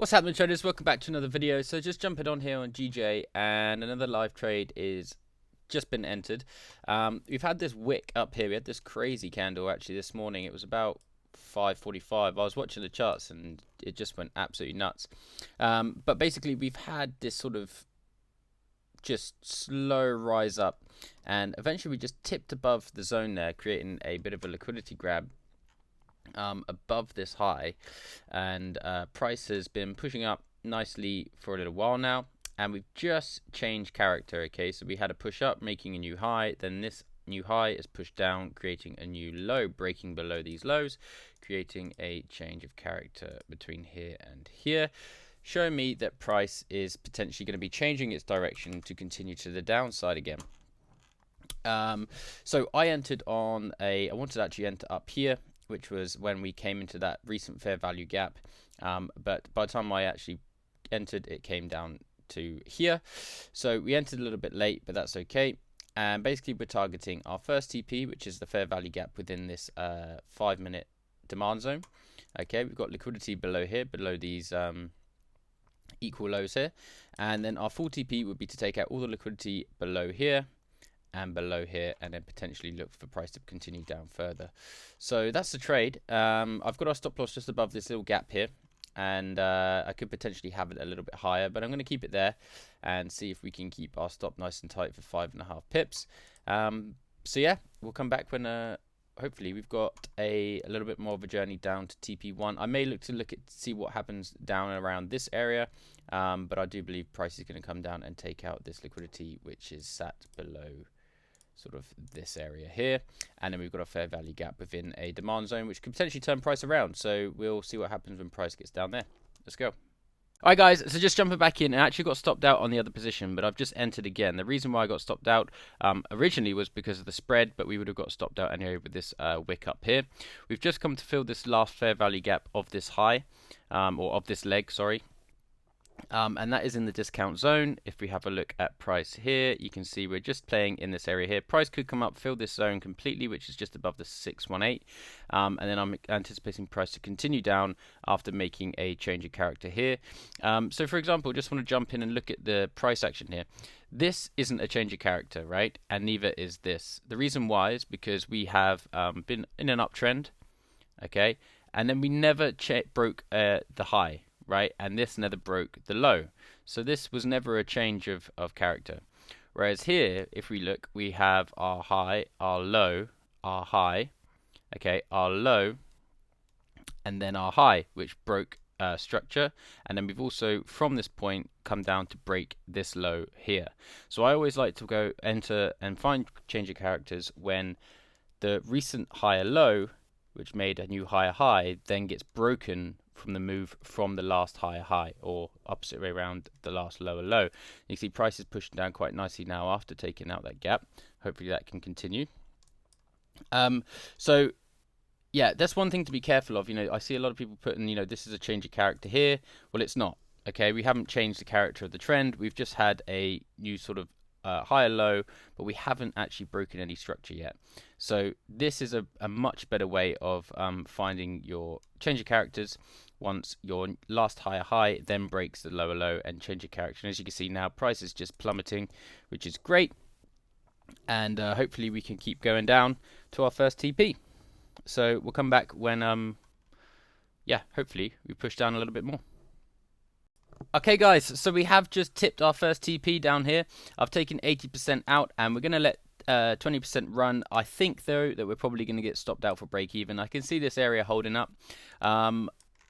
What's happening, traders? Welcome back to another video. So just jumping on here on GJ, and another live trade is just been entered. We've had this wick up here. We had this crazy candle actually this morning. It was about 5:45. I was watching the charts and it just went absolutely nuts. But basically we've had this sort of just slow rise up, and eventually we just tipped above the zone there, creating a bit of a liquidity grab above this high, and price has been pushing up nicely for a little while now, and we've just changed character. Okay, so we had a push up making a new high, then this new high is pushed down creating a new low, breaking below these lows, creating a change of character between here and here, showing me that price is potentially going to be changing its direction to continue to the downside again. So I entered on I wanted to actually enter up here, which was when we came into that recent fair value gap, but by the time I actually entered, it came down to here. So we entered a little bit late, but that's okay. And basically we're targeting our first TP, which is the fair value gap within this 5-minute demand zone. Okay, we've got liquidity below here, below these equal lows here, and then our full TP would be to take out all the liquidity below here and below here, and then potentially look for price to continue down further. So that's the trade. I've got our stop loss just above this little gap here, and I could potentially have it a little bit higher, but I'm going to keep it there and see if we can keep our stop nice and tight for 5.5 pips. So yeah, we'll come back when hopefully we've got a little bit more of a journey down to TP1. I may look at see what happens down around this area, but I do believe price is going to come down and take out this liquidity, which is sat below sort of this area here, and then we've got a fair value gap within a demand zone, which could potentially turn price around. So we'll see what happens when price gets down there. Let's go. Alright guys, so just jumping back in, I actually got stopped out on the other position, but I've just entered again. The reason why I got stopped out originally was because of the spread, but we would have got stopped out anyway with this wick up here. We've just come to fill this last fair value gap of this high, or of this leg, sorry. And that is in the discount zone. If we have a look at price here, you can see we're just playing in this area here. Price could come up, fill this zone completely, which is just above the 618, and then I'm anticipating price to continue down after making a change of character here. So for example, just want to jump in and look at the price action here. This isn't a change of character, right? And neither is this. The reason why is because we have been in an uptrend, okay, and then we never broke the high, right? And this never broke the low. So this was never a change of character. Whereas here, if we look, we have our high, our low, our high, okay, our low, and then our high, which broke structure. And then we've also, from this point, come down to break this low here. So I always like to go enter and find change of characters when the recent higher low, which made a new higher high, then gets broken from the move from the last higher high, or opposite way around, the last lower low. You can see price is pushing down quite nicely now after taking out that gap. Hopefully that can continue. So yeah, that's one thing to be careful of. You know, I see a lot of people putting, you know, this is a change of character here. Well, it's not. Okay, we haven't changed the character of the trend. We've just had a new sort of higher low, but we haven't actually broken any structure yet. So this is a much better way of finding your change of characters once your last higher high then breaks the lower low and change of character. And as you can see now, price is just plummeting, which is great, and hopefully we can keep going down to our first TP. So we'll come back when yeah, hopefully we push down a little bit more. Okay guys, so we have just tipped our first TP down here. I've taken 80% out, and we're going to let 20% run. I think though that we're probably going to get stopped out for break even. I can see this area holding up.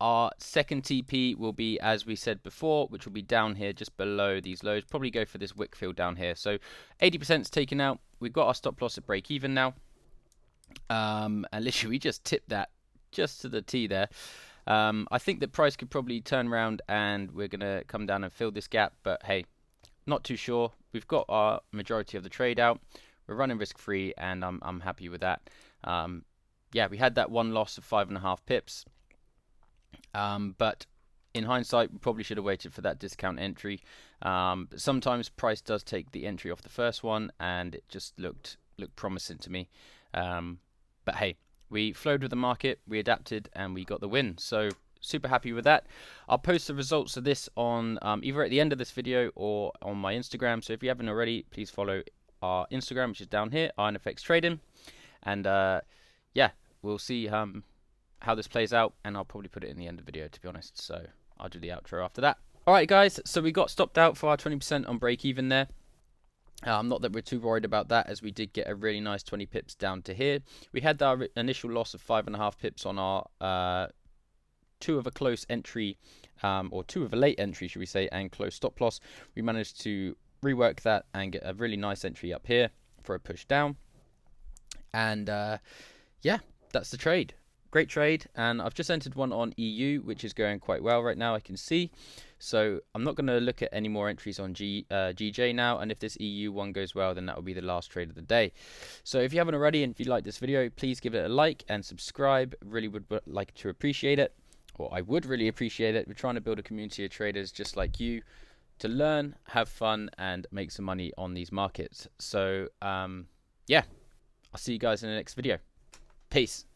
Our second TP will be, as we said before, which will be down here just below these lows. Probably go for this wick fill down here. So 80% is taken out. We've got our stop loss at break even now. And literally we just tipped that just to the T there. I think that price could probably turn around and we're going to come down and fill this gap, but hey, not too sure. We've got our majority of the trade out. We're running risk free, and I'm happy with that. Yeah, we had that one loss of 5.5 pips, but in hindsight, we probably should have waited for that discount entry. But sometimes price does take the entry off the first one, and it just looked promising to me. But hey, we flowed with the market, we adapted, and we got the win. So super happy with that. I'll post the results of this on either at the end of this video or on my Instagram. So if you haven't already, please follow our Instagram, which is down here, IronFX Trading. And yeah, we'll see how this plays out, and I'll probably put it in the end of the video, to be honest. So I'll do the outro after that. Alright guys, so we got stopped out for our 20% on break even there. Not that we're too worried about that, as we did get a really nice 20 pips down to here. We had our initial loss of 5.5 pips on our 2 of a close entry, or 2 of a late entry, should we say, and close stop loss. We managed to rework that and get a really nice entry up here for a push down. And yeah, that's the trade. Great trade, and I've just entered one on EU, which is going quite well right now, I can see. So I'm not going to look at any more entries on GJ now, and if this EU one goes well, then that will be the last trade of the day. So if you haven't already, and if you like this video, please give it a like and subscribe. Really would like to appreciate it, or I would really appreciate it. We're trying to build a community of traders just like you to learn, have fun, and make some money on these markets. So yeah, I'll see you guys in the next video. Peace.